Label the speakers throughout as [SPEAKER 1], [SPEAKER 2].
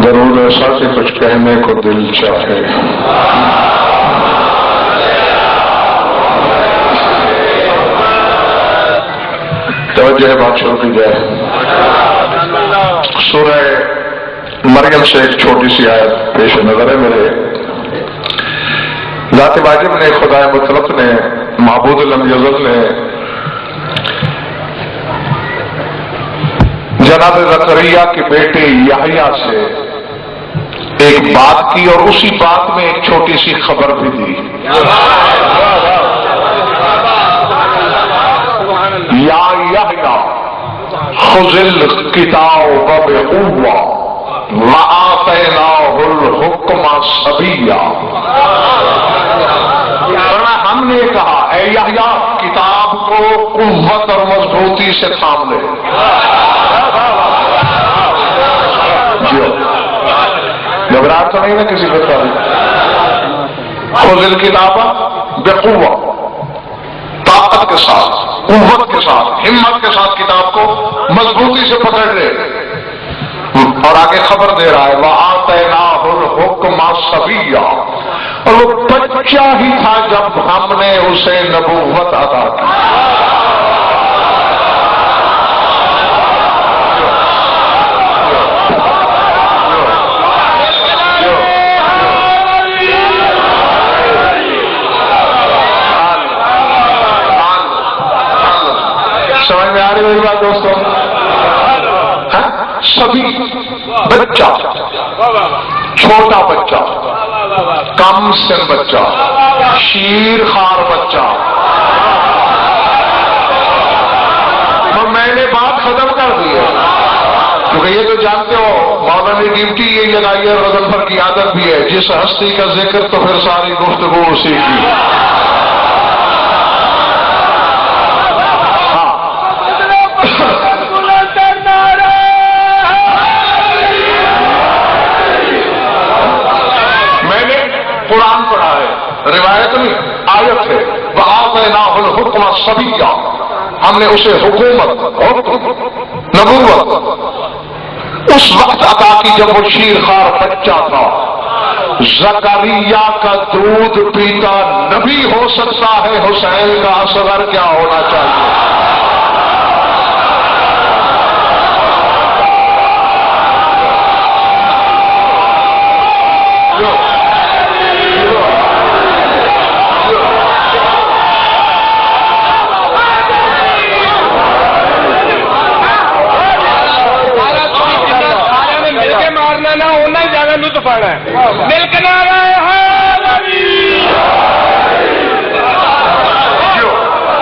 [SPEAKER 1] درود ایسا کہ کچھ کہنے کو دل چاہے. توجہ ہے، بات شروع کی جائے. سورہ مریم سے ایک چھوٹی سی آیت پیش نظر ہے میرے. ذات واجب نے، خدا مطلق نے، معبود لم یزل نے جناب زکریا کے بیٹے یحییٰ سے ایک بات کی اور اسی بات میں ایک چھوٹی سی خبر بھی دی. یا یحییٰ خذ الکتاب بقوة وآتیناہ الحکم صبیا. ہم نے کہا اے یحییٰ کتاب کو قوت اور مضبوطی سے تھام لے. گھبراہٹ تو نہیں نا کسی کو؟ خذ الکتاب بقوة، طاقت کے ساتھ، قوت کے ساتھ، ہمت کے ساتھ کتاب کو مضبوطی سے پکڑ لے. اور آگے خبر دے رہا ہے وآتیناہ الحکم صبیا، اور وہ بچہ ہی تھا جب ہم نے اسے نبوت عطا کی. سمجھ میں آ رہی میری بات دوستوں؟ سبھی بچہ، چھوٹا بچہ، کم سن بچہ، شیر خار بچہ. میں نے بات ختم کر دی ہے کیونکہ یہ تو جانتے ہو مولانا نے ڈیوٹی یہ لگائی ہے، غضنفر کی عادت بھی ہے، جس ہستی کا ذکر تو پھر ساری گفتگو اسی کی. قرآن پڑھا ہے، روایت نہیں آیت ہے. وآتیناہ الحکم صبیا، ہم نے اسے حکومت، نبوت اس وقت عطا کی جب وہ شیر خار بچہ تھا. زکریا کا دودھ پیتا نبی ہو سکتا ہے، حسین کا اصغر کیا ہونا چاہیے؟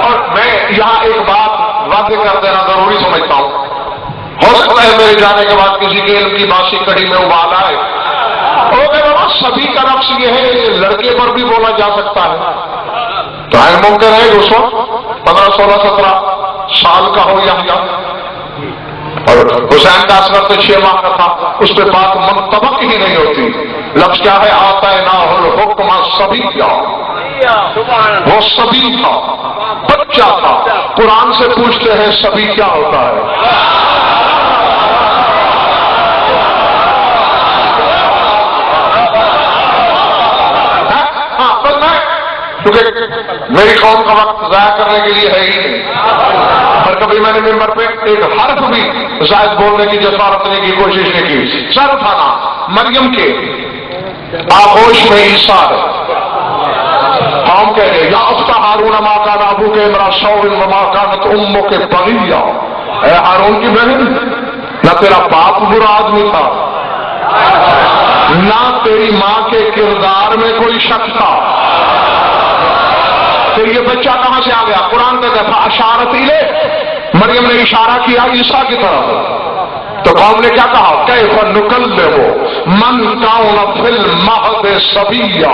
[SPEAKER 1] اور میں یہاں ایک بات واضح کر دینا ضروری سمجھتا ہوں. ہو سکتا ہے میرے جانے کے بعد کسی کے علم کی باسی کڑی میں ابال آئے. بابا سبھی کا نقص یہ ہے لڑکے پر بھی بولا جا سکتا ہے. تو ممکن ہے اس وقت 15 16 17 سال کا ہو یا اور حسین کا اصغر تو 6 ماہ کا تھا، اس پہ بات منطبق ہی نہیں ہوتی. لفظ کیا ہے؟ آتیناہ الحکم صبیا. وہ صبی تھا، بچہ تھا. قرآن سے پوچھتے ہیں صبی کیا ہوتا ہے؟ کیونکہ میری قوم کا وقت ضائع کرنے کے لیے ہے ہی نہیں. اور کبھی میں نے ممبر پہ ایک حرف بھی زائد بولنے کی جسارت نہیں کی، کوشش نہیں کی. سر اٹھانا مریم کے آغوش میں عیسیٰ ہے. قوم کہہ رہے یا اخت ہارون ما کان ابوک امرأ سوء وما کانت امک بغیا. اے ہارون کی بہن، نہ تیرا باپ برا آدمی تھا، نہ تیری ماں کے کردار میں کوئی شک تھا. پھر یہ بچہ کہاں سے آ گیا؟ قرآن کا دفعہ اشارت الیہ، مریم نے اشارہ کیا عیسیٰ کی طرف. تو قوم نے کیا کہا؟ کیف نکلم من کان فی المہد صبیا.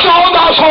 [SPEAKER 1] 1400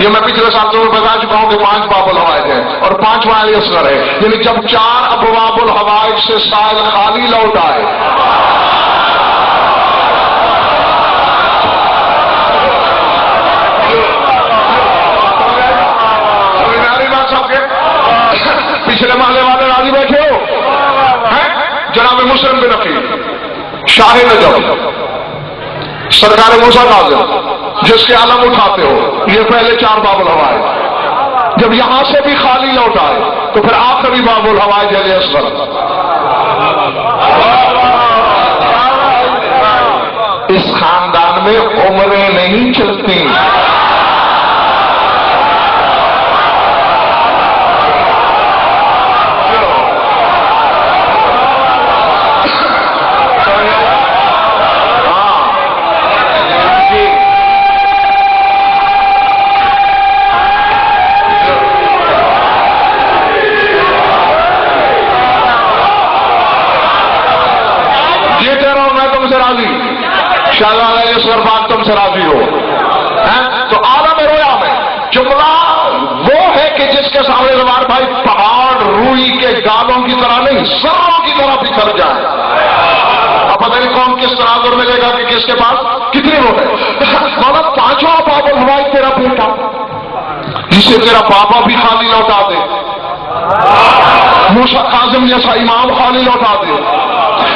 [SPEAKER 1] یہ میں پچھلے سال تو بتا چکا ہوں کہ 5 باب الحوائج ہیں اور 5واں علی اصغر ہے، یعنی جب 4 ابواب الحوائج سے سائل خالی لوٹ آئے، پچھلے محلے والے راضی بیٹھے ہو؟ جناب مسلم بن عقیل شاہ نجف سرکار موسیٰ کاظم جس کے علم اٹھاتے ہو، یہ پہلے 4 باب الحوائج، جب یہاں سے بھی خالی لوٹ آئے تو پھر آخری باب الحوائج علی اصغر۔ اس خاندان میں عمریں نہیں چلتی، پاک تم سے راضی ہو۔ تو عالم رویا میں جملہ وہ ہے کہ جس کے سامنے زبان بھائی پہاڑ روئی کے گالوں کی طرح نہیں، سروں کی طرح بکھر جائے۔ اب پتہ نہیں کون کس طرح دور ملے گا کہ کس کے پاس کتنی وہ ہے۔ مولا 5واں باب الحوائج تیرا بیٹا جسے تیرا پاپا بھی خالی لوٹا دے، موسیٰ کاظم جیسا امام خالی لوٹا دے،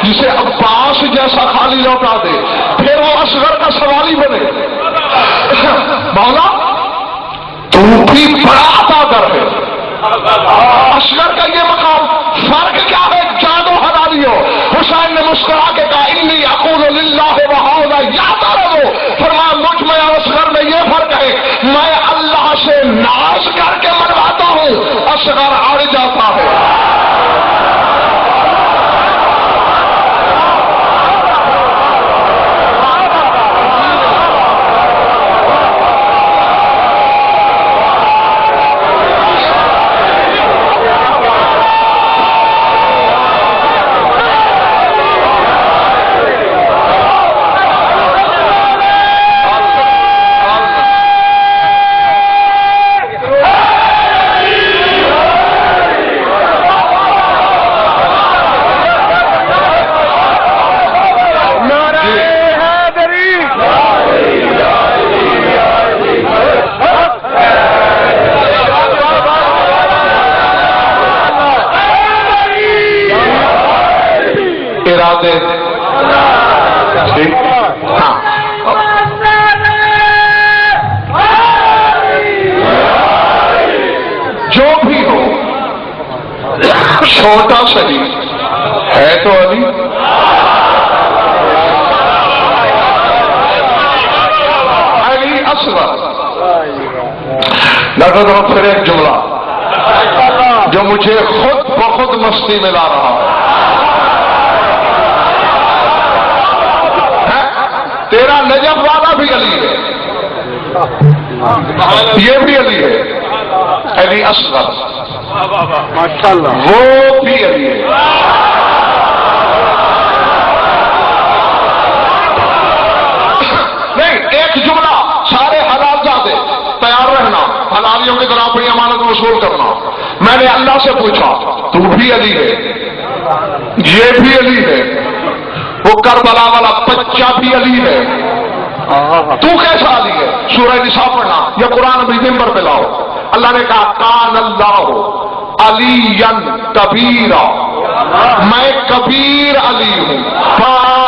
[SPEAKER 1] جسے عباس جیسا خالی لوٹا دے، پھر وہ اصغر کا سوالی بنے۔ مولا تو بھی بڑا عطا گر ہے، اصغر کا یہ مقام، فرق کیا ہے؟ جادو حلالی ہو۔ حسین نے مسکرا کے کہا انی اقول للہ وہذا یعترض، فرمایا مجھ میں اور اصغر میں یہ فرق ہے، میں اللہ سے ناز کر کے منواتا ہوں، اصغر اڑ جاتا ہے۔ جو بھی ہو چھوٹا صحیح ہے تو علی، علی اصغر۔ ڈاکٹر صاحب پھر ایک جملہ جو مجھے خود بخود مستی میں لا رہا ہے، تیرا نجف والا بھی علی ہے، یہ بھی علی ہے، علی اصغر ماشاءاللہ، وہ بھی علی ہے۔ نہیں، ایک جملہ سارے حلال زادے تیار رہنا، حلالیوں کی طرح اپنی امانت وصول کرنا۔ میں نے اللہ سے پوچھا تو بھی علی ہے، یہ بھی علی ہے، وہ کربلا والا بچہ بھی علی ہے، تو کیسا علی ہے؟ سورہ نساء پڑھنا یا قرآن بھی ممبر پہ لاؤ۔ اللہ نے کہا کان اللہ علی کبیرا، میں کبیر علی ہوں،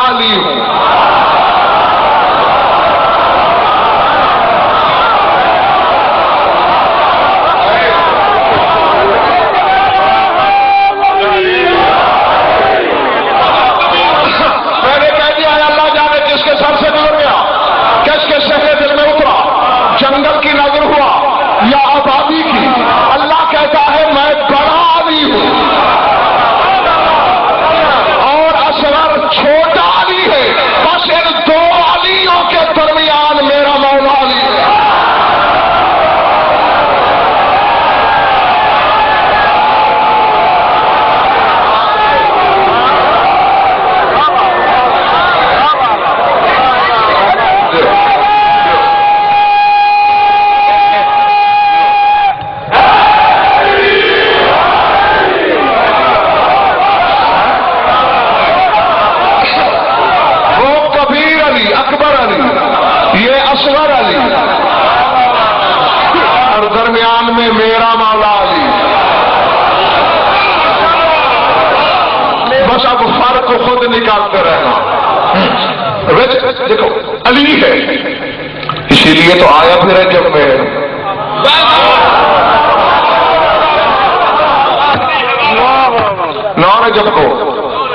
[SPEAKER 1] علی ہوں۔ جنگل کی نظر ہوا یا آبادی کی، اللہ کہتا ہے میں بڑا علی ہوں، اور اصغر چھوٹا علی ہے، بس رمضان میں میرا مولا علی. بس اب فرق خود نکالتے رہنا. دیکھو علی ہے اسی لیے تو آیا پھر رجب میں. 9 رجب کو،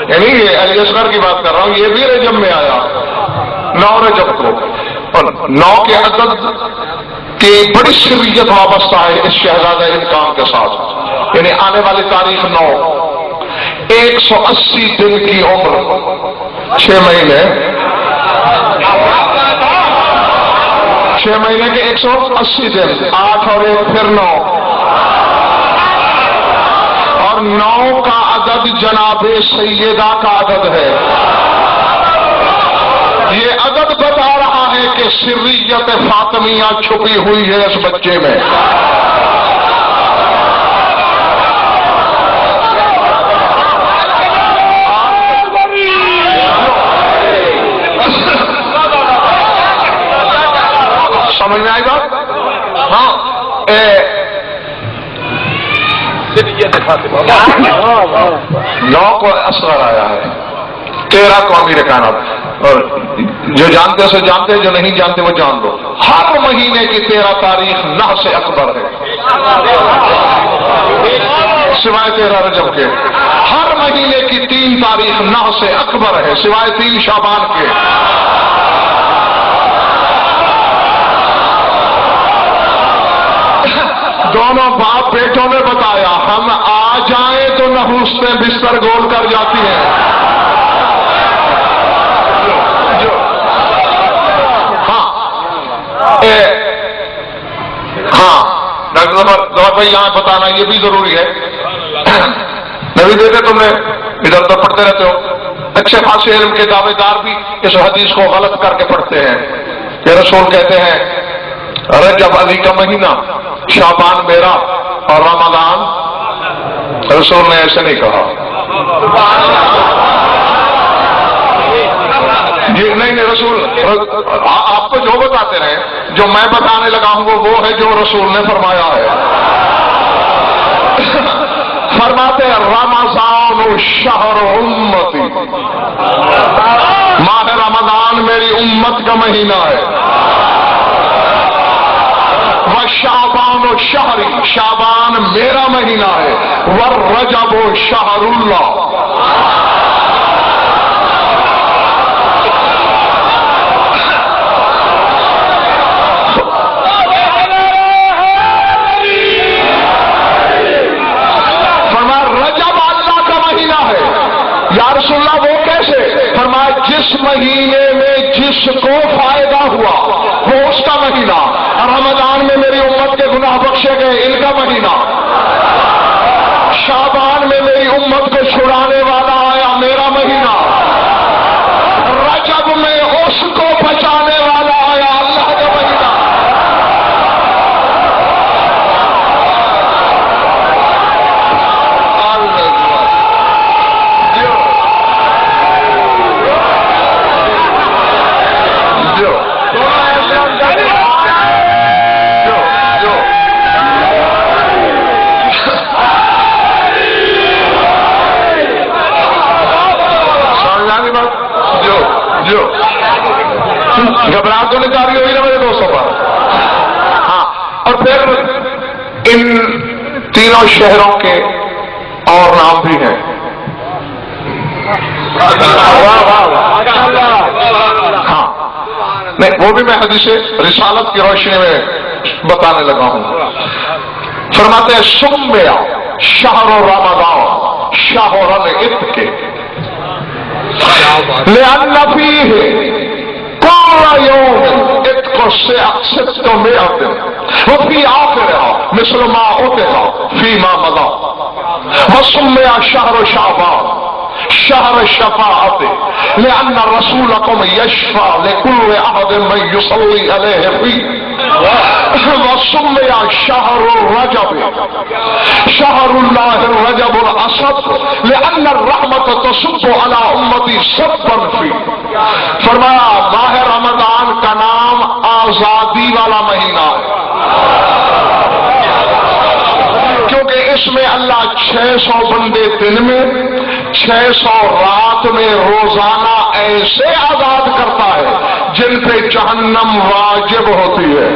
[SPEAKER 1] یعنی یہ علی اصغر کی بات کر رہا ہوں، یہ بھی رجب میں آیا 9 رجب کو. اور 9 کے عدد کی بڑی سریت وابستہ ہے اس شہزادہ انکام کے ساتھ. یعنی آنے والی تاریخ 9، 180 دن کی عمر، 6 مہینے، 6 مہینے کے 180 دن، 8 اور 1 پھر 9، اور 9 کا عدد جناب سیدہ کا عدد ہے. یہ عدد بتا رہا ہے کہ سریت فاطمیہ چھپی ہوئی ہے اس بچے میں. سمجھ میں آئے گا؟ ہاں. 9 کو اصغر آیا ہے، 13 کو امیر کائنات. اور جو جانتے سے جانتے، جو نہیں جانتے وہ جان لو. ہر مہینے کی 13 تاریخ نحس اکبر ہے سوائے 13 رجب کے. ہر مہینے کی 3 تاریخ نحس اکبر ہے سوائے 3 شعبان کے. دونوں باپ بیٹوں نے بتایا ہم آ جائیں تو نحوستیں بستر گول کر جاتی ہیں. ہاں ڈاکٹر بھائی یہاں بتانا یہ بھی ضروری ہے. نبی دیتے تم نے ادھر ادھر پڑھتے رہتے ہو، اچھے خاصے علم کے دعوے دار بھی اس حدیث کو غلط کر کے پڑھتے ہیں کہ رسول کہتے ہیں رجب علی کا مہینہ، شعبان میرا اور رمضان. رسول نے ایسے نہیں کہا. جی نہیں رسول آپ کو جو بتاتے رہے، جو میں بتانے لگا ہوں وہ ہے جو رسول نے فرمایا ہے. فرماتے ہیں رمضان شہر امتی، ماہ رمضان میری امت کا مہینہ ہے. شعبان و شہری، شعبان میرا مہینہ ہے. والرجب شہر اللہ. فرمایا رجب اللہ کا مہینہ ہے. یا رسول اللہ وہ کیسے؟ فرمایا جس مہینے میں جس کو فائدہ ہوا وہ اس کا مہینہ. رمضان میں میری امت کے گناہ بخشے گئے، ان کا مہینہ. شعبان میں میری امت کو چھڑانے والا آیا، میرا مہینہ. رجب میں اس کو بچانے والا آیا، اللہ کا مہینہ. گھبراہٹ تو نہیں جاری ہوئی نا میرے دوستوں پر. ہاں اور پھر ان تینوں شہروں کے اور نام بھی ہیں. ہاں نہیں وہ بھی میں حدیث رسالت کی روشنی میں بتانے لگا ہوں. فرماتے ہیں سمیا شہر رمضان شہر العتق لأن فيه كل يوم عتق 600 وفي آخرها مثل ما عتق فيما مضى. وسمي شهر شعبان شهر الشفاعة لأن رسولكم يشفع لكل أحد من يصلي عليه فيه. وسمي شهر الرجب شهر الله الرجب الأسد لأن الرحمة تصب على أمتي صبا فيه. فرمایا ماہ رمضان کا نام آزادی والا مہینہ ہے. اس میں اللہ 600 بندے دن میں 600 رات میں روزانہ ایسے آزاد کرتا ہے جن پہ جہنم واجب ہوتی ہے.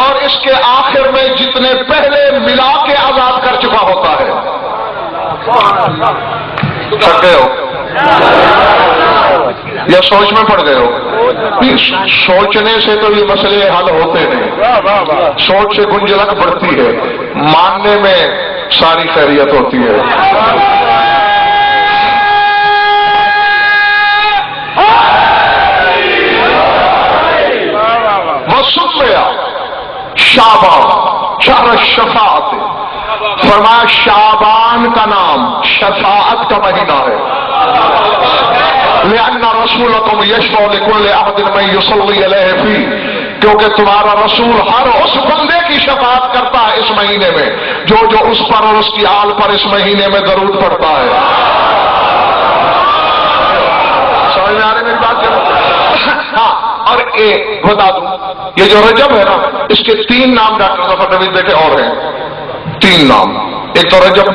[SPEAKER 1] اور اس کے آخر میں جتنے پہلے ملا کے آزاد کر چکا ہوتا ہے. تھک گئے ہو یا سوچ میں پڑ گئے ہو؟ سوچنے سے تو یہ مسئلے حل ہوتے نہیں، سوچ سے گنجلک بڑھتی ہے، ماننے میں ساری خیریت ہوتی ہے. وہ سن لیا شعبان شہر الشفاعت، فرمایا شعبان کا نام شفاعت کا مہینہ ہے. لأن رسولكم يشفع لكل أحد من يصلي عليه فيه، کیونکہ تمہارا رسول ہر اس بندے کی شفاعت کرتا ہے اس مہینے میں جو اس پر اور اس کی آل پر اس مہینے میں درود پڑتا ہے. سمجھ میں آ رہی میری بات؟ ہاں. اور ایک بتا دوں، یہ جو رجب ہے نا، اس کے 3 نام ڈاکٹر ظفر نوید بیٹے اور ہیں. 3 نام. ایک تو رجب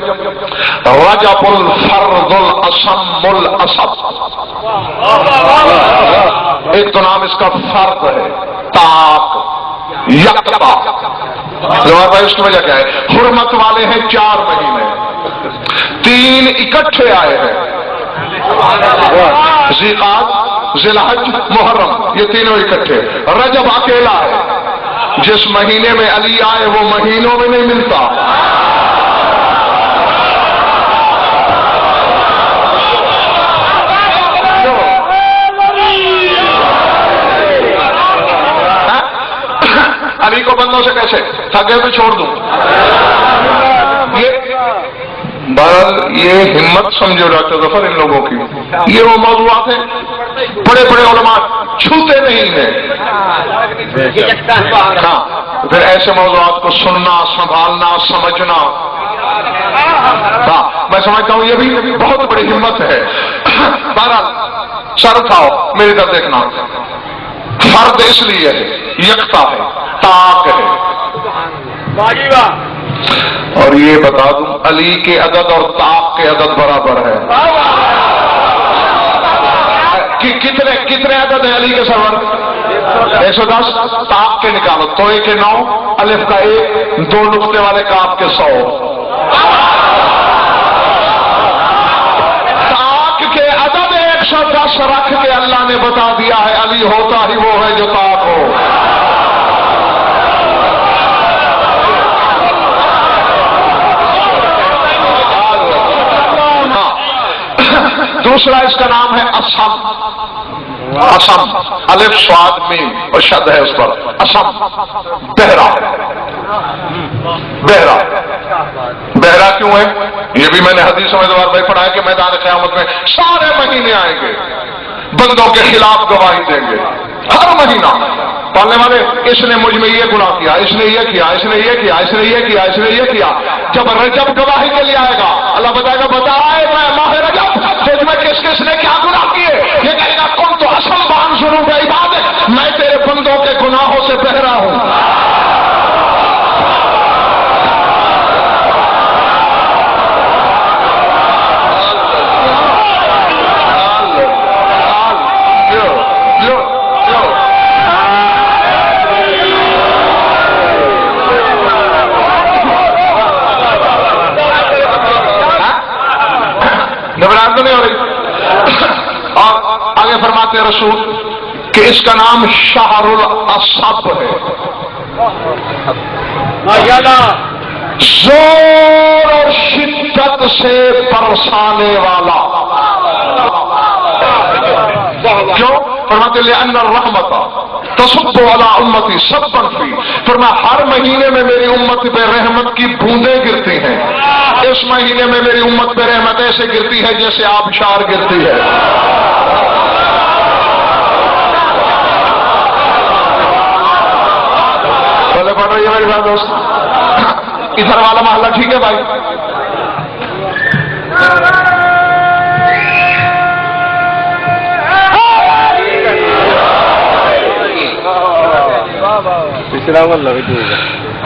[SPEAKER 1] الفرد الاسم الاسد، ایک تو نام اس کا فرد ہے طاق یکتا. جواب بھائی اس کی وجہ کیا ہے؟ حرمت والے ہیں 4 مہینے، 3 اکٹھے آئے ہیں، ذیقعدہ، ذی الحج، محرم، یہ تینوں اکٹھے. رجب اکیلا ہے، جس مہینے میں علی آئے وہ مہینوں میں نہیں ملتا. علی کو بندوں سے کیسے تھکے تو چھوڑ دوں؟ یہ ہمت سمجھو ڈاکٹر ظفر ان لوگوں کی. یہ وہ موضوعات ہیں بڑے بڑے علماء چھوتے نہیں ہیں. ہاں پھر ایسے موضوعات کو سننا، سنبھالنا، سمجھنا. ہاں میں سمجھتا ہوں یہ بھی بہت بڑی ہمت ہے. بہرحال سر اٹھاؤ میری طرف دیکھنا. فرد اس لیے ہے، یکتا ہے، طاق ہے. اور یہ بتا دوں علی کے عدد اور طاق کے عدد برابر ہے. کتنے عدد ہیں علی کے سرور؟ 110. طاق کے نکالو تو 1 کے 9، الف کا 1، 2 نقطے والے کاف کے 100. طاق کے عدد 110 رکھ کے اللہ نے بتا دیا ہے علی ہوتا ہی وہ ہے جو طاق ہو. دوسرا اس کا نام ہے اسم. اسم الف صاد میم اور شد ہے اس پر. اسم بہرا. بہرا بہرا کیوں ہے؟ یہ بھی میں نے حدیث میں دوبارہ بھائی پڑھا ہے کہ میدان قیامت میں سارے مہینے آئیں گے، بندوں کے خلاف گواہی دیں گے ہر مہینہ. پالنے والے اس نے مجھ میں یہ گناہ کیا، اس نے یہ کیا، اس نے یہ کیا، اس نے یہ کیا، اس نے یہ کیا. جب رجب گواہی کے لیے آئے گا اللہ بتائے گا بتائے میں ماہ رجب تجھ میں کس کس نے کیا گناہ کیے. یہ کہے گا کن تو اصل بان شروع بے عبادت، میں تیرے بندوں کے گناہوں سے بہرا ہوں. گھبراہٹ تو نہیں ہو رہی؟ اور آگے فرماتے ہیں رسول کہ اس کا نام شہر الاسب ہے. زور اور شدت سے برسانے والا. کیوں؟ فرماتے لأن الرحمت تصب علی امتی صبا فی. فرمایا ہر مہینے میں میری امت پہ رحمت کی بوندیں گرتی ہیں. اس مہینے میں میری امت پہ رحمت ایسے گرتی ہے جیسے آبشار گرتی ہے. بولے پڑھ رہی ہے میری بات دوست؟ ادھر والا محلہ ٹھیک ہے بھائی؟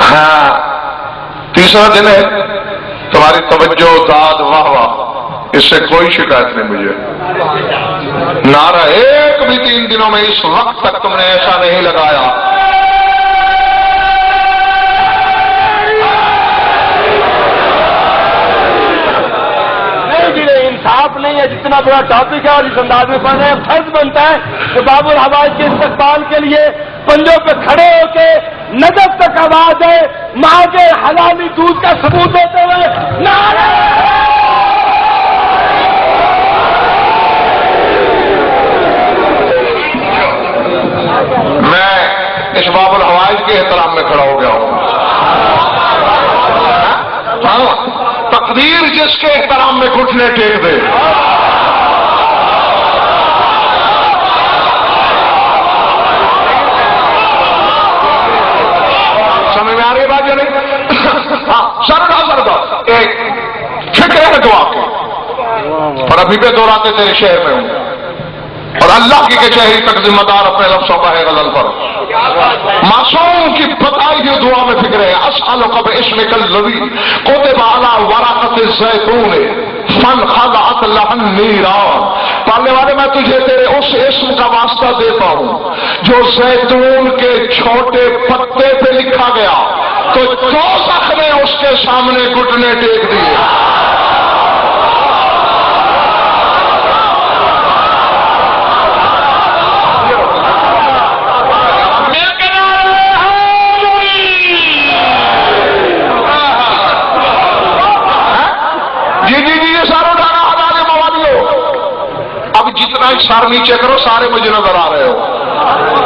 [SPEAKER 1] ہاں تیسرا دن ہے تمہاری توجہ داد واہ واہ، اس سے کوئی شکایت نہیں مجھے، نعرہ ایک بھی 3 دنوں میں اس وقت تک تم نے ایسا نہیں لگایا۔
[SPEAKER 2] انصاف نہیں ہے، جتنا بڑا ٹاپک ہے اور اس انداز میں پڑھ رہے ہیں، فرض بنتا ہے کہ باب الحوائج کے استقبال کے لیے پنجوں پہ کھڑے ہو کے ندب تک آواز ہے، ماں کے حلالی دودھ کا ثبوت دیتے ہوئے نعرہ
[SPEAKER 1] میں اس باب الحوائج کے احترام میں کھڑا ہو گیا ہوں۔ ہاں، تقدیر جس کے احترام میں گھٹنے ٹیک دے، سمجھ میں آ رہی بات یا نہیں؟ ہاں، سردا ایک فکر ہے دعا کی، اور ابھی پہ دوہراتے تیرے شہر میں ہوں، اور اللہ کی کچہری تک ذمہ دار اپنے لفظوں کا ہے غزل پر۔ معصوم کی بتائی ہوئی دعا میں فکر ہے، اسألک باسمک الذی کتب علی ورقۃ الزیتون فانخضعت لها النیران۔ پڑھنے والے میں تجھے تیرے اس اسم کا واسطہ دیتا ہوں جو زیتون کے چھوٹے پتے پہ لکھا گیا تو دوزخ نے اس کے سامنے گھٹنے ٹیک دیے۔ سر نیچے کرو، سارے مجھے نظر آ رہے ہو۔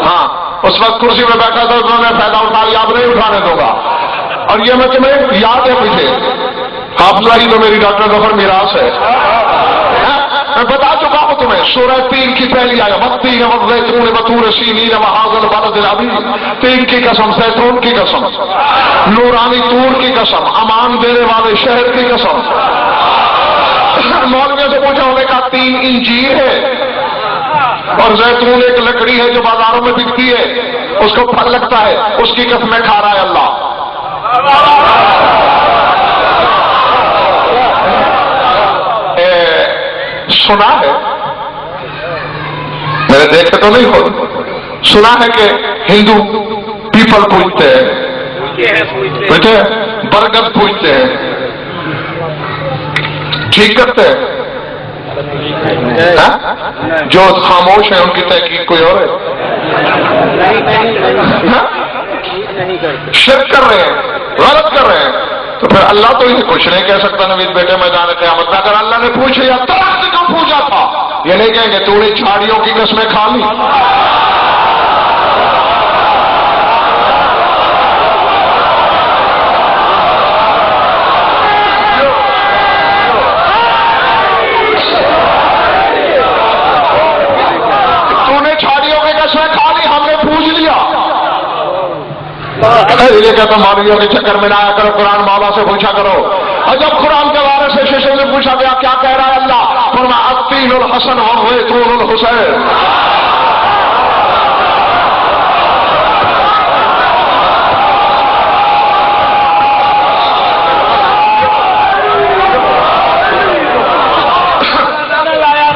[SPEAKER 1] ہاں، اس وقت کرسی میں بیٹھا تھا، انہوں نے فائدہ اٹھا لیا، اب نہیں اٹھانے دوں گا۔ اور یہ میں تمہیں یاد ہے مجھے حافظہ ہی تو میری ڈاکٹر ظفر میراث ہے، میں بتا چکا ہوں تمہیں۔ سورہ 3 کی پہلی آیا، والتین والزیتون وطور سینین وہذا البلد العظیم۔ 3 کی قسم، زیتون کی قسم، نورانی طور کی قسم، امان دینے والے شہر کی قسم۔ مولویوں سے پوچھا، انہوں نے کہا 3 انجیر ہے اور زیتون ایک لکڑی ہے جو بازاروں میں بکتی ہے، اس کو پھل لگتا ہے، اس کی قسمیں کھا رہا ہے اللہ۔ سنا ہے، میں نے دیکھے تو نہیں خود سنا ہے کہ ہندو پیپل پوجتے ہیں، بیٹھے برگد پوجتے ہیں، ٹھیک کرتے ہیں؟ جو خاموش ہیں ان کی تحقیق کوئی اور ہے؟ شرک کر رہے ہیں، غلط کر رہے ہیں، تو پھر اللہ تو انہیں کچھ نہیں کہہ سکتا نوید بیٹے میدان قیامت میں۔ اگر اللہ نے پوچھے یا طلاق کا پوچھا تھا، یہ نہیں کہیں گے تو نے جھاڑیوں کی قسمیں کھا لی۔ یہ کہتا مولویوں کے چکر میں نہ آیا کرو، قرآن مولا سے پوچھا کرو۔ اور جب قرآن کے بارے سے شیشے سے پوچھا گیا کیا کہہ رہا ہے اللہ، فرمایا التین الحسن والزیتون الحسین۔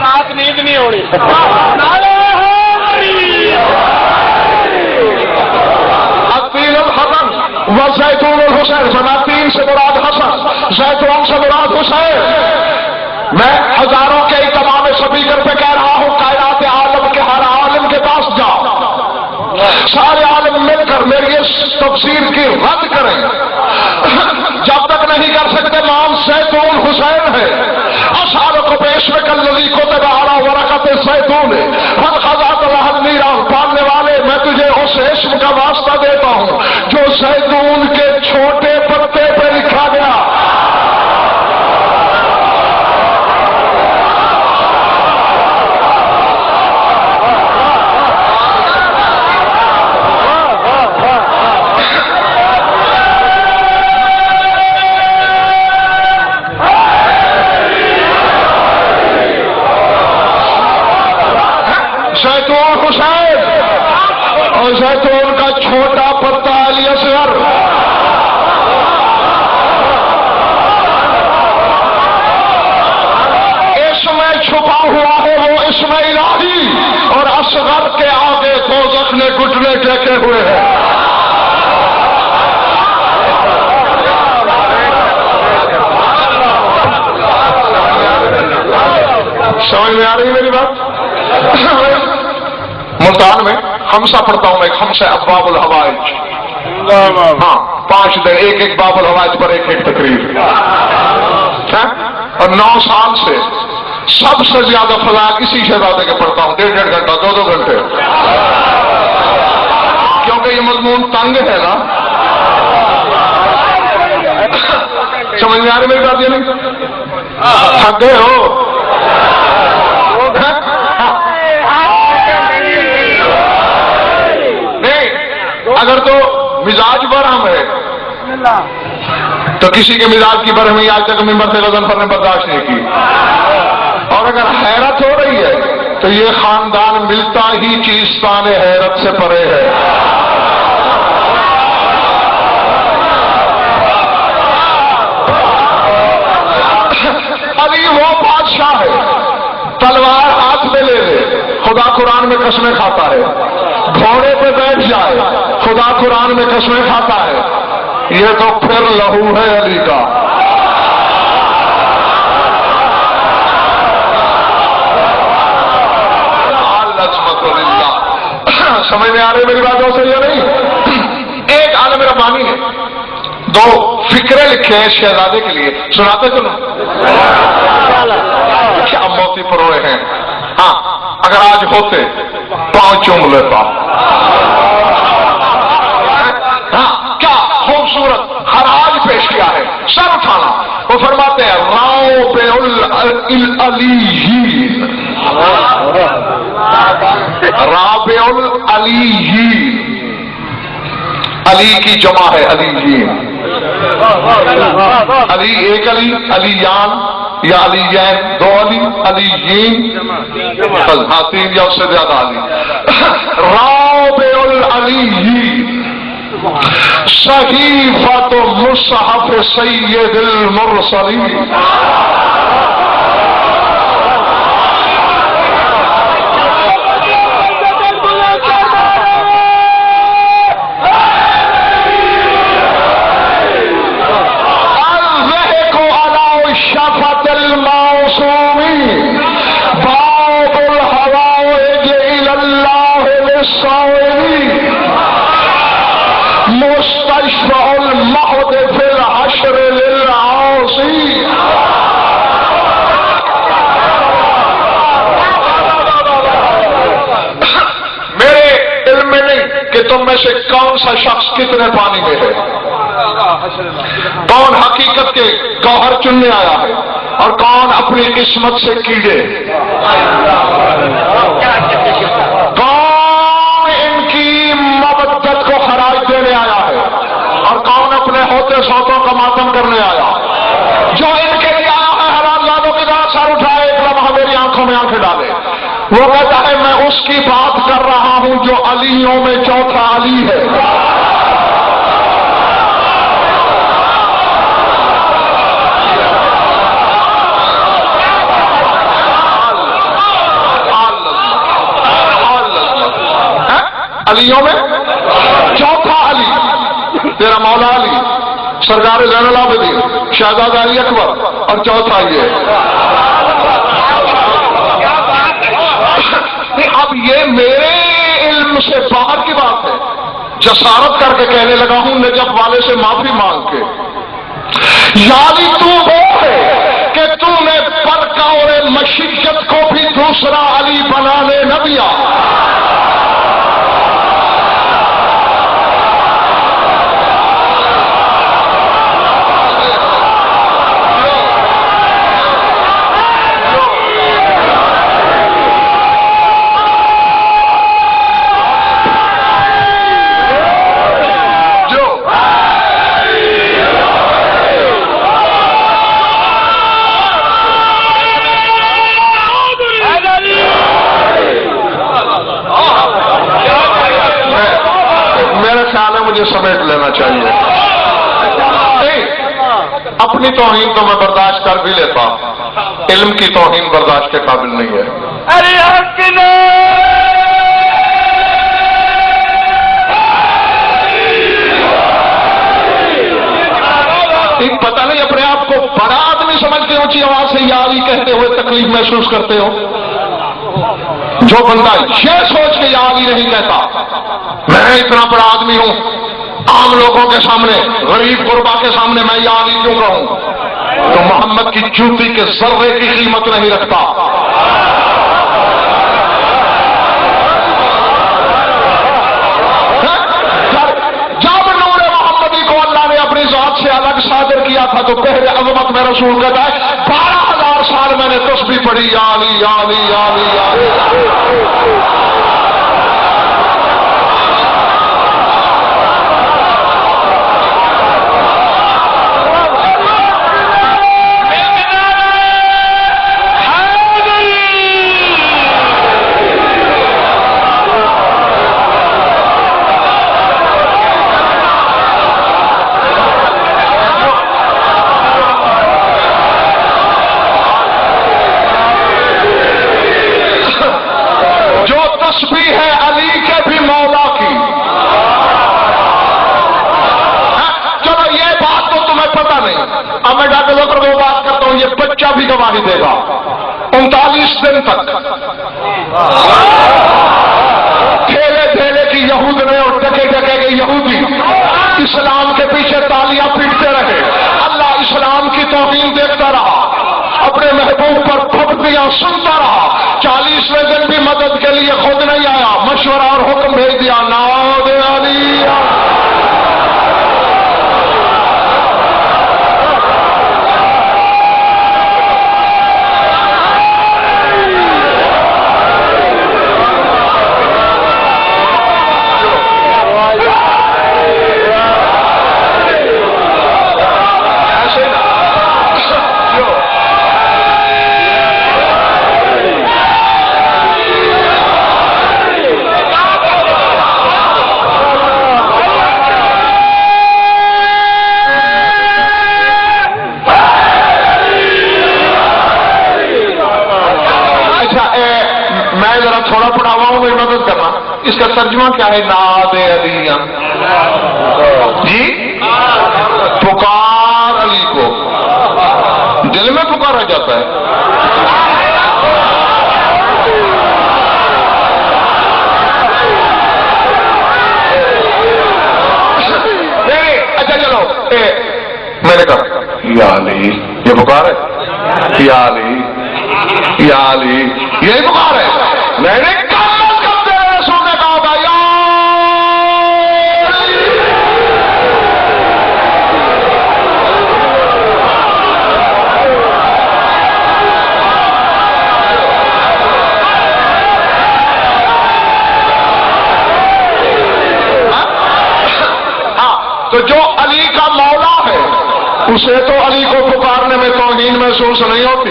[SPEAKER 2] رات نیند نہیں ہونی۔
[SPEAKER 1] زیتون الحسین، سناتین سے مراد حسن، زیتون سے مراد حسین۔ میں ہزاروں کے تمام سپیکر پہ کہہ رہا ہوں، کائنات عالم کے ہر عالم کے پاس جاؤ، سارے عالم مل کر میری اس تفسیر کی رد کریں۔ جب تک نہیں کر سکتے نام زیتون حسین ہے۔ اسالک باسمک الذی کتب علی ورقۃ الزیتون فانخضعت لها النیران۔ پڑھنے والے میں تجھے اس اسم کا واسطہ دیتا ہوں جو زیتون کے چھوٹے پتے پہ لکھا گیا۔ اور زیتون کا چھوٹا پتا علی اصغر، اس میں چھپا ہوا ہے وہ اسم الہی، اور اصغر کے آگے دوزخ نے گھٹنے ٹیکے ہوئے ہیں۔ سمجھ میں آ رہی ہے میری بات؟ ملتان میں خمسہ پڑھتا ہوں میں، خمسہ ابواب الحوائج، ہاں 5 دن ایک باب الحوائج پر ایک تقریر، اور 9 سال سے سب سے زیادہ فضائل اسی شہزادے کے پڑھتا ہوں، 1.5 گھنٹہ 2 گھنٹے، کیونکہ یہ مضمون تنگ ہے نا۔ سمجھ میں آ رہی میری بات؟ یہ نہیں تھک گئے ہو؟ اگر تو مزاج برہم ہے تو کسی کے مزاج کی برہمی آج تک ممبر سے غضنفر نے برداشت نہیں کی، اور اگر حیرت ہو رہی ہے تو یہ خاندان ملتا ہی چیزستان حیرت سے پرے ہے۔ علی وہ بادشاہ ہے، تلوار ہاتھ میں لے لے خدا قرآن میں قسمیں کھاتا ہے، گھوڑے پہ بیٹھ جائے خدا قرآن میں قسمیں کھاتا ہے، یہ تو پھر لہو ہے علی کا۔ سمجھ میں آ رہی میری بات ہو یا نہیں؟ ایک عالم ربانی نے 2 فکرے لکھے ہیں شہزادے کے لیے، سناتے تو نا؟ کیا موتی پروئے ہیں، ہاں اگر آج ہوتے پاؤں چوم لیتا۔ ہاں کیا خوبصورت خراج پیش کیا ہے، سر اٹھانا۔ وہ فرماتے ہیں رابع العلیین، رابع العلیین، علی کی جمع ہے علیین، علی ایک علی، علیان یا علیین 2 علی، علیین ہاں 3 یا اس سے زیادہ علی۔ رابع العلیین صحیفۃ مصحف سید المرسلین، مستشفع المہد فی الحشر للعاصی۔ میرے علم میں نہیں کہ تم میں سے کون سا شخص کتنے پانی میں ہے، کون حقیقت کے گوہر چننے آیا ہے اور کون اپنی قسمت سے کیڑے، کون ان کی مودت کو خراج دینے آیا ہے اور کون اپنے ہوتے سوتوں کا ماتم کرنے آیا۔ جو ان کے لیے آیا ہے حرام زادوں کی طرح سر اٹھائے، ایک لمحہ میری آنکھوں میں آنکھیں ڈالے۔ وہ کہتا ہے میں اس کی بات کر رہا ہوں جو علیوں میں چوتھا علی ہے۔ علیوں میں چوتھا علی تیرا مولا علی، سرکار زین العابدین، شہزادہ علی اکبر، اور چوتھا یہ۔ اب یہ میرے علم سے باہر کی بات ہے، جسارت کر کے کہنے لگا ہوں نجف والے سے معافی مانگ کے، یعنی تو وہ ہے کہ تو نے پرکور مشیت کو بھی دوسرا علی بنانے نہ دیا۔ میرا خیال ہے مجھے سمیٹ لینا چاہیے. نہیں, اپنی توہین تو میں برداشت کر بھی لیتا, علم کی توہین برداشت کے قابل نہیں ہے.
[SPEAKER 2] ارے حق نے
[SPEAKER 1] پتہ نہیں اپنے آپ کو بڑا آدمی سمجھتے ہو, اونچی آواز سے یا علی کہتے ہوئے تکلیف محسوس کرتے ہو. جو بندہ یہ سوچ کے یا علی نہیں کہتا میں اتنا بڑا آدمی ہوں, عام لوگوں کے سامنے, غریب غربا کے سامنے میں یا علی کیوں کہوں, تو محمد کی جوتی کے ذرے کی قیمت نہیں رکھتا. جب نور محمدی کو اللہ نے اپنی ذات سے الگ صادر کیا تھا تو پہلے عظمت میں رسول کہتا ہے 12,000 سال میں نے تسبیح پڑھی یا علی یا علی یا علی یا علی. تسبیح ہے علی کے بھی مولا کی. چلو یہ بات تو تمہیں پتہ نہیں, اب میں ڈاکٹر ذکر وہ بات کرتا ہوں, یہ بچہ بھی گواہی دے گا 39 دن تک ٹھیلے ٹھیلے کی یہود نے اور ڈکے ڈکے کے یہودی اسلام کے پیچھے تالیاں پیٹتے رہے. اللہ اسلام کی توہین دیکھتا رہا, اپنے محبوب پر پھپتیاں سنتا رہا. 40ویں دن بھی مدد کے لیے خود نہیں آیا, مشورہ اور حکم بھیج دیا ناد علی. تھوڑا پڑھاوا ہوں, میری مدد کرنا. اس کا ترجمہ کیا ہے ناد علی جی؟ پکار علی کو, دل میں پکارا جاتا ہے. اچھا چلو, میں نے کہا یا علی, یہ پکار ہے یا علی یا علی, یہی پکار ہے. میں نے کام کرتے رسول نے کہا تھا یا تو جو علی کا مولا ہے اسے تو علی کو پکارنے میں توہین محسوس نہیں ہوتی.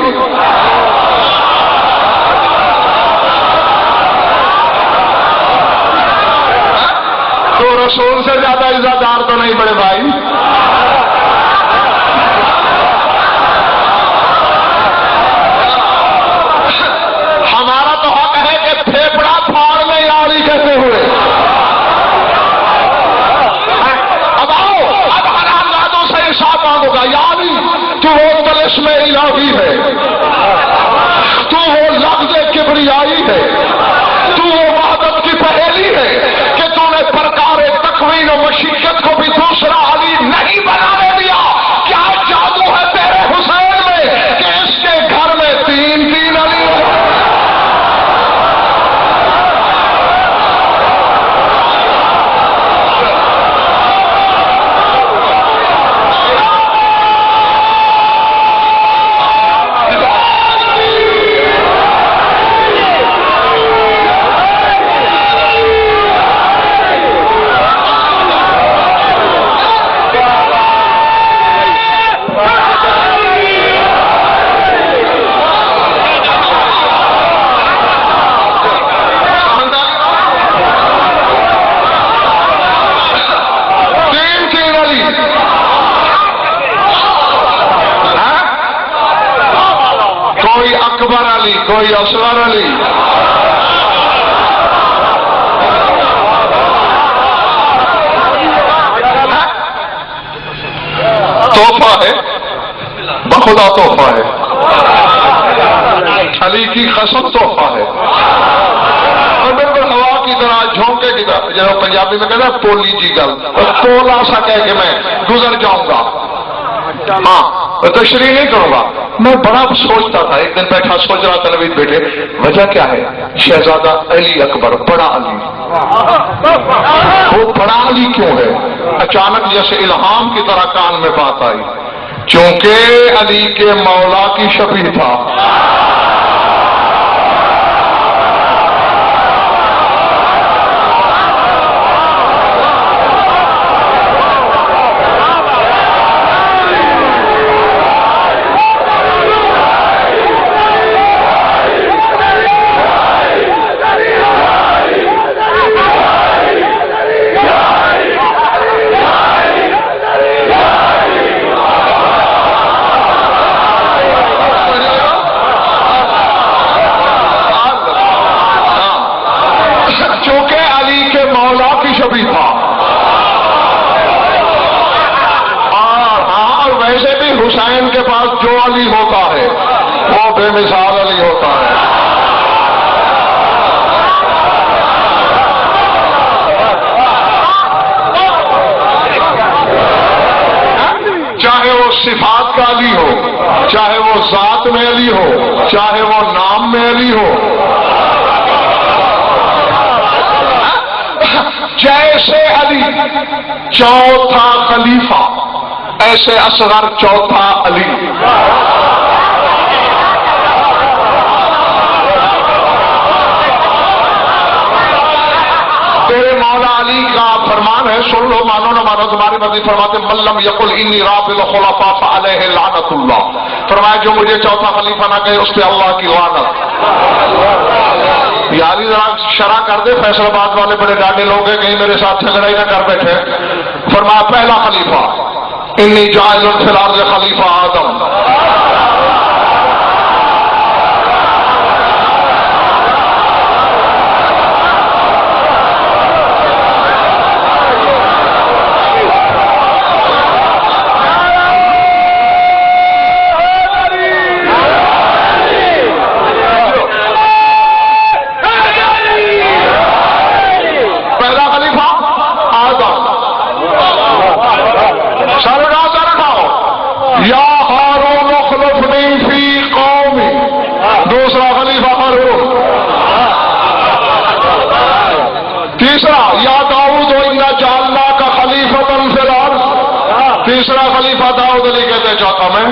[SPEAKER 1] تو رسول سے زیادہ عزت دار تو نہیں بڑے بھائی. ہمارا تو حق ہے کہ پھیپڑا پھاڑ میں یا علی کہتے ہوئے. اب آؤ, اب ہر حالاتوں سے حساب مانگو گا یا علی تو وہ طلسم الہی ہے, تو وہ لفظ کبریائی ہے, تو وہ وحدت کی پہیلی ہے کہ تو نے پرکار تکوین و مشیت کو بھی دوسرا علی نہیں کوئی اصغر علی؟ تحفہ ہے، بخدا تحفہ ہے، علی کی قسم تحفہ ہے، اور بالکل ہوا کی طرح جھونکے کی طرح، جو پنجابی میں کہتا ہے پولی جی گل، پولا سا کہہ کے میں گزر جاؤں گا، ہاں تشریح نہیں کروں گا۔ میں بڑا سوچتا تھا، ایک دن بیٹھا سوچ رہا تھا نوید بیٹے وجہ کیا ہے؟ شہزادہ علی اکبر بڑا علی، وہ بڑا علی کیوں ہے؟ اچانک جیسے الہام کی طرح کان میں بات آئی، چونکہ علی کے مولا کی شبیہ تھا۔ حسین کے پاس جو علی ہوتا ہے وہ بے مثال علی ہوتا ہے۔ چاہے وہ صفات کا علی ہو، چاہے وہ ذات میں علی ہو، چاہے وہ نام میں علی ہو، جیسے علی چوتھا خلیفہ ایسے اصغر چوتھا علی۔ تیرے مولا علی کا فرمان ہے، سن لو مانو نہ مانو تمہاری مرضی، فرماتے ملم یقل انی رابع الخلفاء فعلیہ لعنت اللہ، فرمایا جو مجھے چوتھا خلیفہ نہ کہے اس پہ اللہ کی لعنت۔ یاری ذرا شرح کر دے، فیصل آباد والے بڑے ڈاڈے لوگ ہیں، کہیں میرے ساتھ جھگڑا ہی نہ کر بیٹھے۔ فرمایا پہلا خلیفہ انی جاعل فی الارض خلیفہ آدم، تیسرا خلیفہ داؤد علی کہتے ہیں، چوتھا میں۔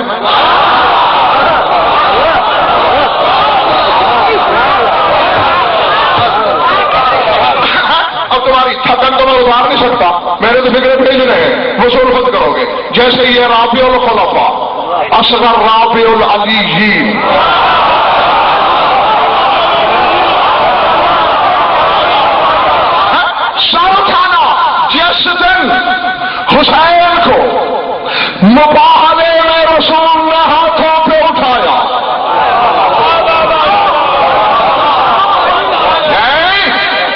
[SPEAKER 1] اب تمہاری تھکن تو میں اتار نہیں سکتا، میرے تو فکرے بھیجنے ہیں، وہ سرخت کرو گے۔ جیسے یہ رابع الخلفاء اصغر رابع العلی، سر اٹھانا جس دن حسین کو مباہلے میں رسول نے ہاتھوں پہ اٹھایا،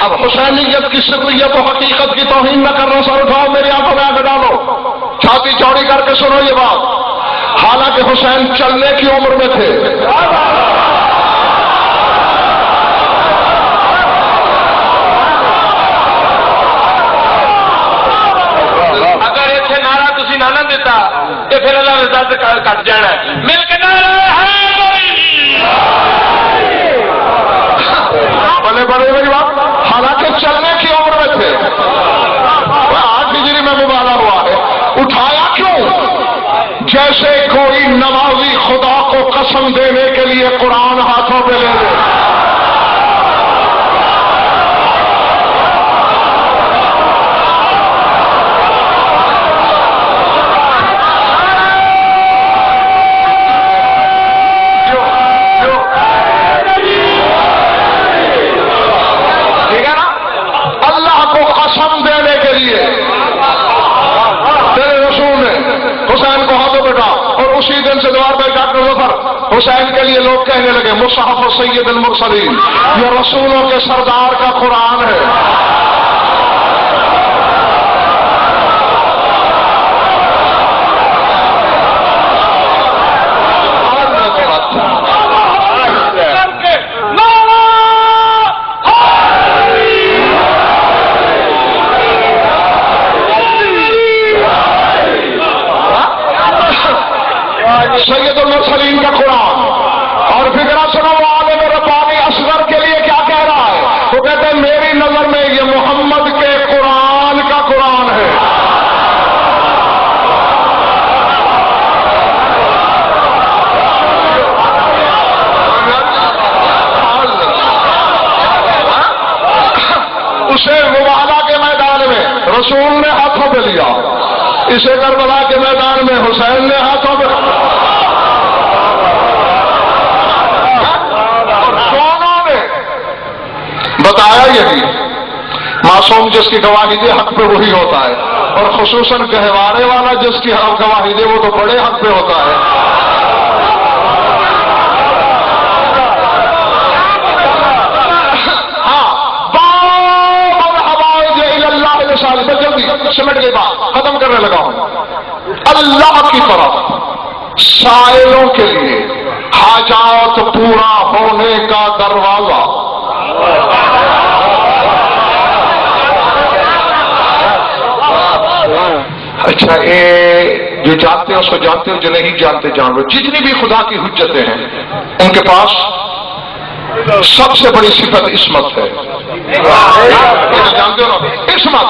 [SPEAKER 1] اب حسینیت کی شکلیت و حقیقت کی توہین نہ کرنا، سر اٹھاؤ میری آنکھوں میں آنکھ ڈالو، چھاتی چوڑی کر کے سنو یہ بات، حالانکہ حسین چلنے کی عمر میں تھے، نہ دیتا کہ پھر اللہ رضا سے کٹ جانا ہے، مل کے بڑے بڑے میری بات، حالانکہ چلنے کی عمر میں تھے، 8 ہجری میں مبالا ہوا ہے۔ اٹھایا کیوں؟ جیسے کوئی نمازی خدا کو قسم دینے کے لیے قرآن ہاتھوں پہ لے لے۔ اسی دن سے دوبارہ پہ ڈاکٹر ظفر حسین کے لیے لوگ کہنے لگے مصحف سید المرسلین، یہ رسولوں کے سردار کا قرآن ہے۔ سید المرسلین کا قرآن۔ اور فکرہ سنو عالم ربانی اصغر کے لیے کیا کہہ رہا ہے؟ وہ کہتے ہیں میری نظر میں یہ محمد کے قرآن کا قرآن ہے۔ اسے مباہلہ کے میدان میں رسول نے ہاتھوں پہ لیا، اسے کربلا کے میدان میں حسین نے ہاتھوں پہ، دونوں نے بتایا یہی معصوم جس کی گواہی دے حق پہ وہی ہوتا ہے، اور خصوصاً گہوارے والا جس کی گواہی دے وہ تو بڑے حق پہ ہوتا ہے۔ جلدی سمٹ گئی بات، ختم کرنے لگا ہوں۔ اللہ کی طرف سائلوں کے لیے حاجات پورا ہونے کا دروازہ۔ اچھا، جو جانتے ہو سو جانتے ہو، جو نہیں جانتے جان لو۔ جتنی بھی خدا کی حجتیں ہیں ان کے پاس سب سے بڑی صفت عصمت ہے۔ جانتے ہو نا، عصمت۔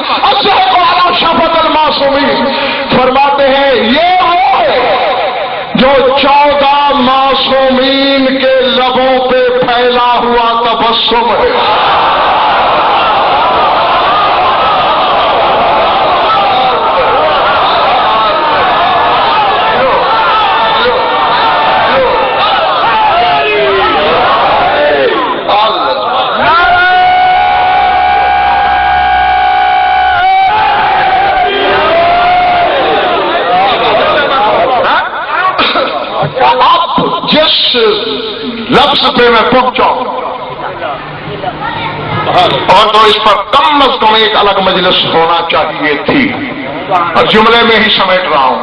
[SPEAKER 1] شفت المعصومین فرماتے ہیں یہ وہ ہے جو 14 معصومین کے لبوں پہ پھیلا ہوا تبسم ہے۔ جس لفظ پہ میں پہنچا ہوں اور تو اس پر کم از کم ایک الگ مجلس ہونا چاہیے تھی، اور جملے میں ہی سمیٹ رہا ہوں۔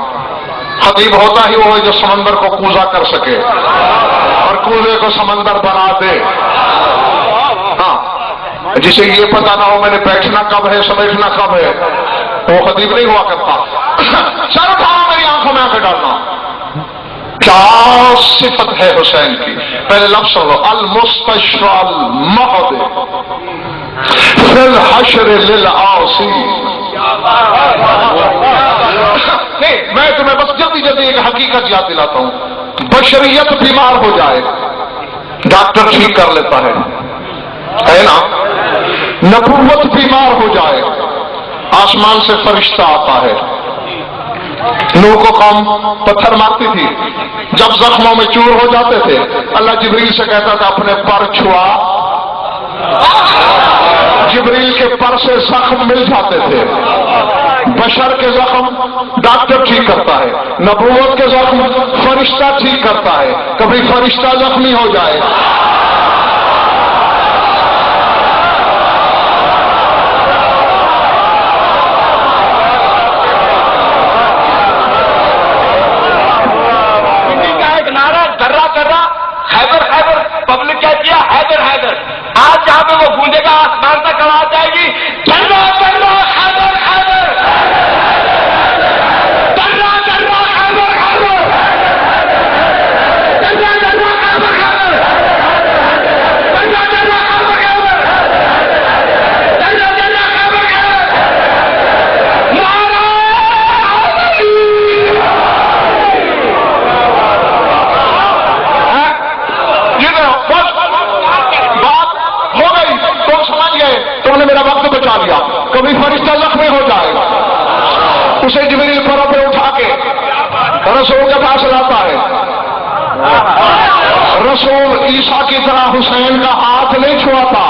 [SPEAKER 1] خطیب ہوتا ہی وہ ہے جو سمندر کو کوزہ کر سکے اور کوزے کو سمندر بنا دے۔ ہاں، جسے یہ پتا نہ ہو میں نے بیٹھنا کب ہے سمیٹنا کب ہے، وہ خطیب نہیں ہوا کرتا۔ سر اٹھانا، میری آنکھوں میں آنکھیں ڈالنا۔ کیا صفت ہے حسین کی؟ پہلے لفظ سن لو، المستشفى المحض فی الحشر للعاصی۔ نہیں، میں تمہیں بس جلدی جلدی ایک حقیقت یاد دلاتا ہوں۔ بشریت بیمار ہو جائے ڈاکٹر ٹھیک کر لیتا ہے نا؟ نبوت بیمار ہو جائے آسمان سے فرشتہ آتا ہے۔ نوح کو قوم پتھر مارتی تھی، جب زخموں میں چور ہو جاتے تھے اللہ جبریل سے کہتا تھا اپنے پر چھوا، جبریل کے پر سے زخم مل جاتے تھے۔ بشر کے زخم ڈاکٹر ٹھیک کرتا ہے، نبوت کے زخم فرشتہ ٹھیک کرتا ہے۔ کبھی فرشتہ زخمی ہو جائے
[SPEAKER 2] پبلک کیا کیا؟ حیدر حیدر۔ آج جہاں پہ وہ گونجے گا آسمان تک آواز جائے گی، چلو چلو حیدر حیدر، چلو چلو حیدر حیدر، چلو چلو حیدر حیدر، چلو چلو حیدر حیدر، چلو چلو حیدر حیدر، نعرہ تم نے میرا وقت بچا لیا۔ کبھی فرشتہ زخمی ہو جائے اسے جبریل پروں پہ اٹھا کے رسول کے پاس لاتا ہے۔ رسول عیسیٰ کی طرح حسین کا ہاتھ نہیں چھوڑتا،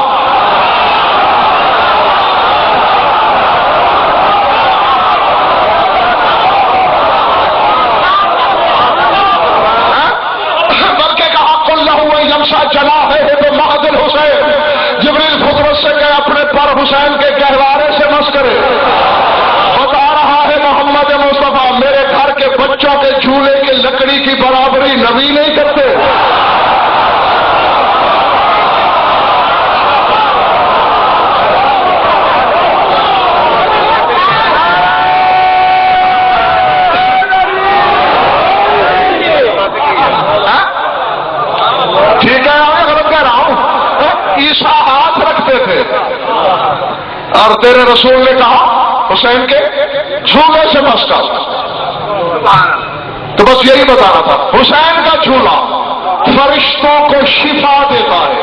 [SPEAKER 1] حسین کے گہوارے سے مس کرے. بتا رہا ہے محمد مصطفیٰ میرے گھر کے بچوں کے جھولے کی لکڑی کی برابری نبی نہیں کرتے. ٹھیک ہے میں غلط کہہ رہا ہوں. عیسیٰ ہاتھ رکھتے تھے اور تیرے رسول نے کہا حسین کے جھولے سے بس کر. تو بس یہی بتانا تھا حسین کا جھولا فرشتوں کو شفا دیتا ہے.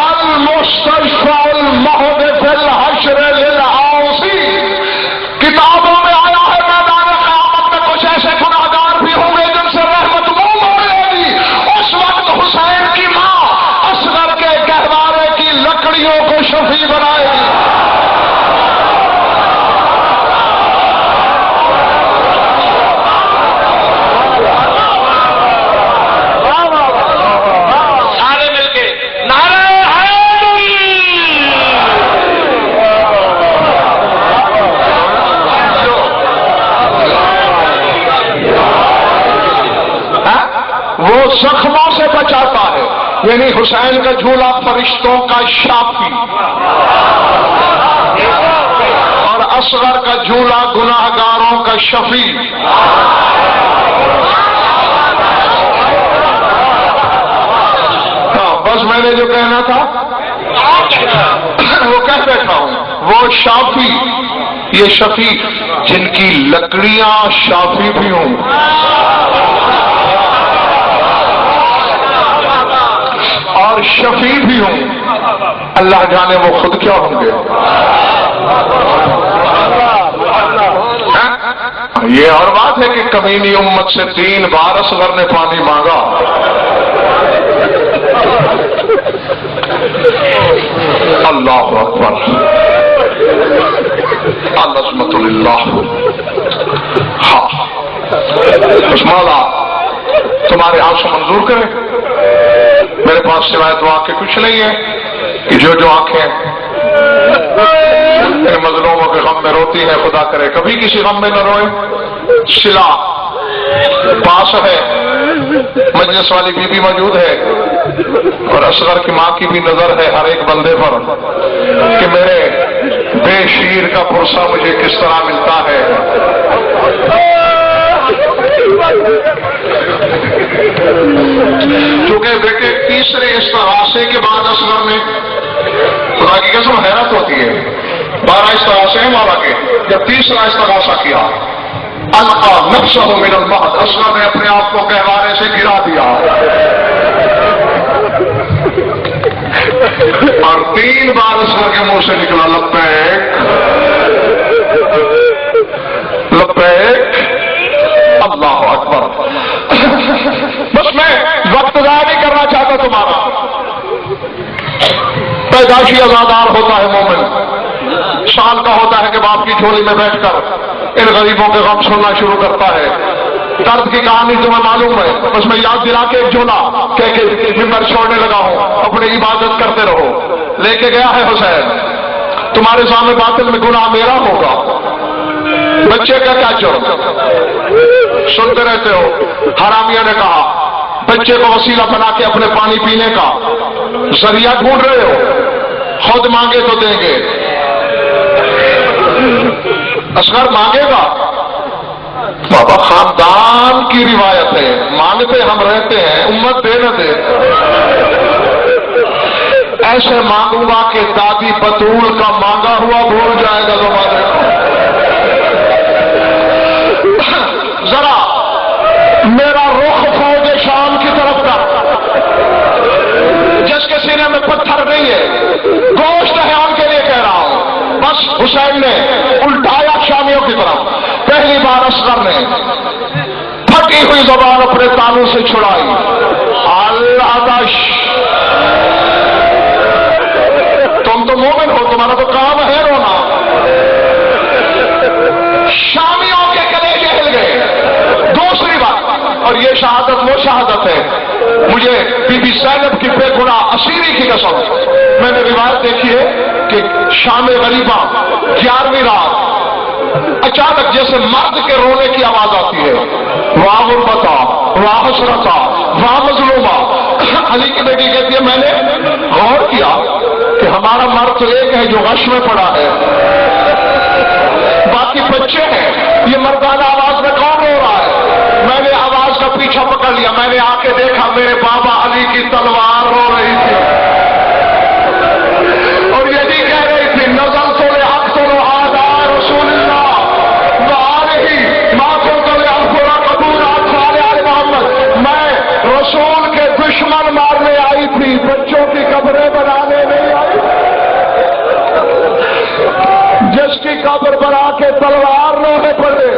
[SPEAKER 1] المستشفى المهد في الحشر للعاصي. کتابوں میں آیا ہے میدان قیامت میں کچھ ایسے گناہگار بھی ہوں گے جن سے رحمت منہ موڑے گی. اس وقت حسین کی ماں اصغر کے گہوارے کی لکڑیوں کو شفیع بنائے گی.
[SPEAKER 2] سارے مل کے نعرہ حیدری.
[SPEAKER 1] وہ زخموں سے بچاتا ہے یعنی حسین کا جھولا فرشتوں کا شافی اور اصغر کا جھولا گناہگاروں کا شفیع. ہاں بس میں نے جو کہنا تھا وہ کہہ بیٹھا ہوں. وہ شافی یہ شفیع جن کی لکڑیاں شافی بھی ہوں اور شفیع بھی ہوں. اللہ جانے وہ خود کیا ہوں گے. یہ اور بات ہے کہ کمینی امت سے 3 بار اصغر نے پانی مانگا. اللہ اکبر العظمت للہ. ہاں اس مولا تمہارے آنسو منظور کرے. میرے پاس سوائے دعا کے کچھ نہیں ہے کہ جو آنکھیں مظلوموں کے غم میں روتی ہیں خدا کرے کبھی کسی غم میں نہ روئے. صلہ پاس ہے مجلس والی بی بی موجود ہے اور اصغر کی ماں کی بھی نظر ہے ہر ایک بندے پر کہ میرے بے شیر کا پرسہ مجھے کس طرح ملتا ہے. چونکہ بیٹے تیسرے استغاثے کے بعد اصغر نے خدا کی قسم حیرت ہوتی ہے 12 استغاثے ہیں مولا کے. جب تیسرا استغاثہ کیا القا نفسہ من المہد اصغر نے اپنے آپ کو گہوارے سے گرا دیا اور 3 بار اصغر کے منہ سے نکلا لبیک لبیک اللہ اکبر. بس میں وقت ضائع نہیں کرنا چاہتا تمہارا. پیدائشی ازادار ہوتا ہے مومن. سال کا ہوتا ہے کہ باپ کی جھولی میں بیٹھ کر ان غریبوں کے غم سننا شروع کرتا ہے. درد کی کہانی تمہیں معلوم ہے. بس میں یاد دلا کے ایک جھولا کہہ کے ممبر چھوڑنے لگا ہوں. اپنی عبادت کرتے رہو. لے کے گیا ہے حسین تمہارے سامنے باطل میں گناہ میرا ہوگا. بچے کا کیا جرم سنتے رہتے ہو. حرامیہ نے کہا بچے کو وسیلہ بنا کے اپنے پانی پینے کا ذریعہ ڈھونڈ رہے ہو. خود مانگے تو دیں گے. اصغر مانگے گا بابا خاندان کی روایت ہے مانگتے ہم رہتے ہیں امت دے نہ دے. ایسے مانگوں گا کہ دادی بطول کا مانگا ہوا بھول جائے گا تمہارے. ذرا میرا رخ فوج شام کی طرف کا جس کے سینے میں پتھر نہیں ہے گوشت ہے ان کے لیے کہہ رہا ہوں. بس حسین نے الٹایا شامیوں کی طرف. پہلی بار اصغر نے پھٹی ہوئی زبان اپنے تانوں سے چھڑائی. العطش تم تو مومن ہو تمہارا تو کام ہے رونا. شامیوں کے کلیجے ہل گئے. دوسری بات اور یہ مجھے بی بی زینب کی بے گناہ اسیری کی قسم، میں نے روایت دیکھی ہے کہ شام غریبہ 11ویں رات اچانک جیسے مرد کے رونے کی آواز آتی ہے، واہ غربتا واہ حسرتا واہ مظلومہ۔ علی کی بیٹی کہتی ہے میں نے غور کیا کہ ہمارا مرد تو ایک ہے جو غش میں پڑا ہے، باقی بچے ہیں، یہ مردانہ آواز میں کون رو رہا ہے؟ میں نے آواز کا پیچھا پکڑ لیا، میں نے آ کے دیکھا میرے بابا علی کی تلوار رو رہی تھی اور یہی کہہ رہی تھی نزل تو لے اقتل اعداء رسول اللہ وآلہ ما كنت لأغفر قبول اطفال آل محمد۔ میں رسول کے دشمن مارنے آئی تھی، بچوں کی قبریں بنانے نہیں آئی۔ جس کی قبر بنا کے تلوار لوہے پڑے،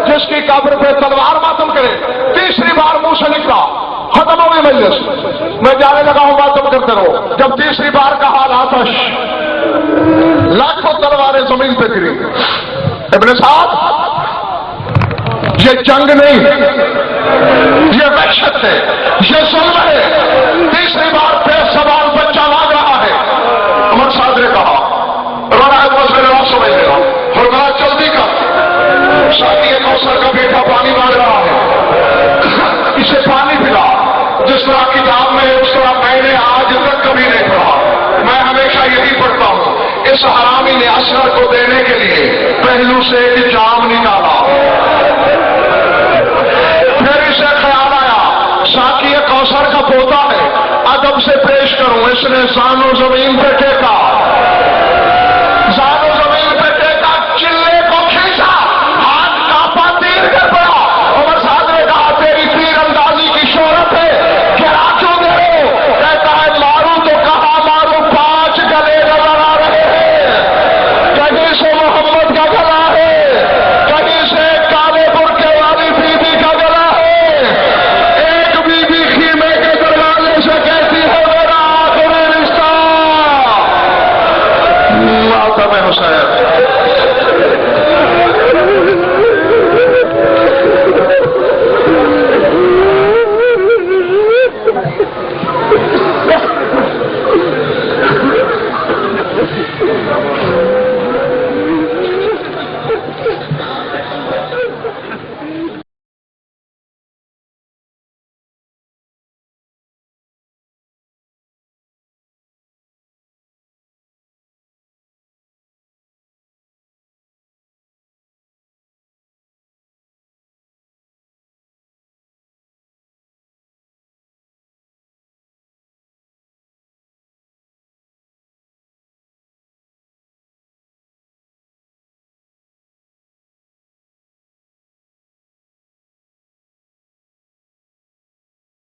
[SPEAKER 1] جس کی قبر پہ تلوار ماتم کرے۔ تیسری بار منہ سے نکلا، ختم ہو گئی مجلس، میں جانے لگا ہوں ماتم کرتے رہو۔ جب تیسری بار کہا آتش، لاکھوں تلواریں زمین پہ گری۔ ابن صاحب یہ جنگ نہیں، یہ وحشت ہے، یہ ظلم ہے۔ تیسری بار پہ سوال بچہ مانگ رہا ہے۔ عمر صاحب نے کہا رونا ہے بس میرے بات سمجھ لینا، فرمایا جلدی کر، شادی کوثر کا بیٹا پانی مانگ رہا ہے، اسے پانی پلا۔ جس طرح کتاب میں اس طرح میں نے آج تک کبھی نہیں پڑھا، میں ہمیشہ یہی پڑھتا ہوں۔ اس حرامی نے اسرا کو دینے کے لیے پہلو سے ایک جام نکالا، پھر اسے خیال آیا ساقی کوثر کا پوتا ہے، ادب سے پیش کروں، اس نے سانو زمین پہ ٹیک